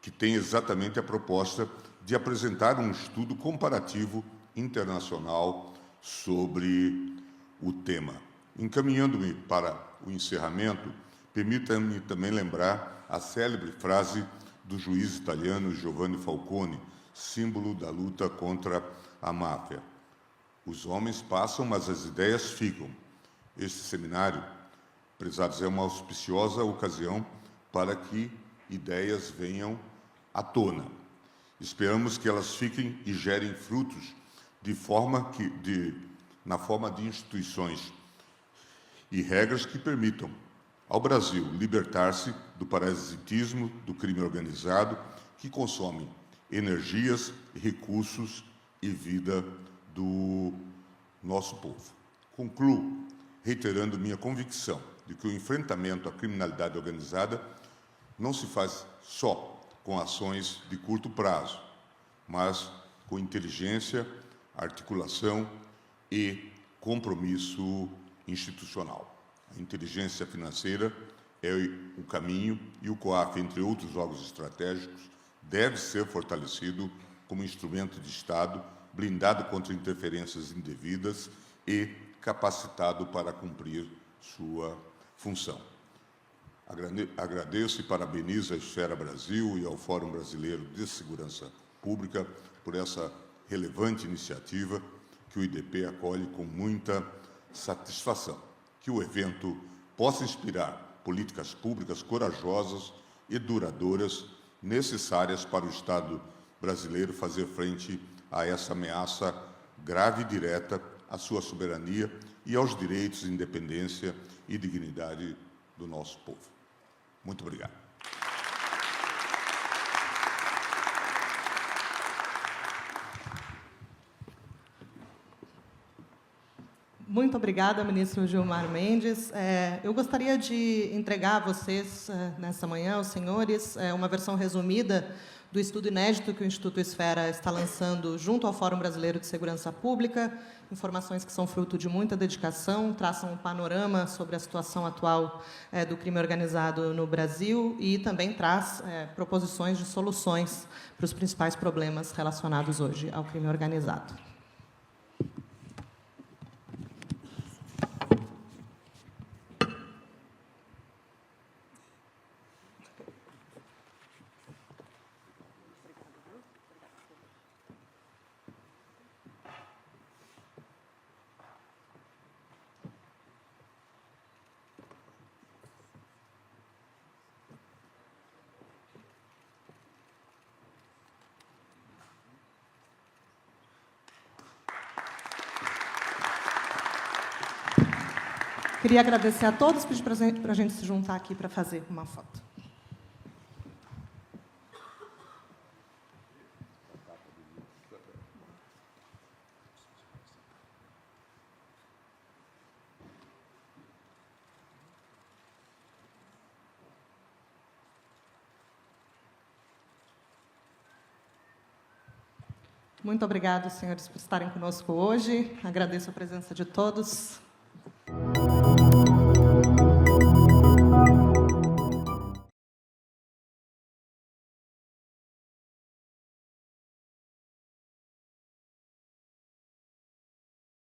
que tem exatamente a proposta de apresentar um estudo comparativo internacional sobre o tema. Encaminhando-me para o encerramento, permita-me também lembrar a célebre frase do juiz italiano Giovanni Falcone, símbolo da luta contra a máfia: os homens passam, mas as ideias ficam. Este seminário, prezados, é uma auspiciosa ocasião para que ideias venham à tona. Esperamos que elas fiquem e gerem frutos na forma de instituições e regras que permitam ao Brasil libertar-se do parasitismo do crime organizado, que consome energias, recursos e vida do nosso povo. Concluo reiterando minha convicção de que o enfrentamento à criminalidade organizada não se faz só com ações de curto prazo, mas com inteligência, articulação e compromisso institucional. A inteligência financeira é o caminho e o COAF, entre outros órgãos estratégicos, deve ser fortalecido como instrumento de Estado, blindado contra interferências indevidas e capacitado para cumprir sua função. Agradeço e parabenizo a Esfera Brasil e ao Fórum Brasileiro de Segurança Pública por essa relevante iniciativa que o IDP acolhe com muita satisfação. Que o evento possa inspirar políticas públicas corajosas e duradouras necessárias para o Estado brasileiro fazer frente a essa ameaça grave e direta à sua soberania e aos direitos, independência e dignidade do nosso povo. Muito obrigado. Muito obrigada, ministro Gilmar Mendes. Eu gostaria de entregar a vocês, nessa manhã, aos senhores, uma versão resumida do estudo inédito que o Instituto Esfera está lançando junto ao Fórum Brasileiro de Segurança Pública, informações que são fruto de muita dedicação, traçam um panorama sobre a situação atual do crime organizado no Brasil e também traz proposições de soluções para os principais problemas relacionados hoje ao crime organizado. Queria agradecer a todos, pedir para a gente se juntar aqui para fazer uma foto. Muito obrigado, senhores, por estarem conosco hoje. Agradeço a presença de todos.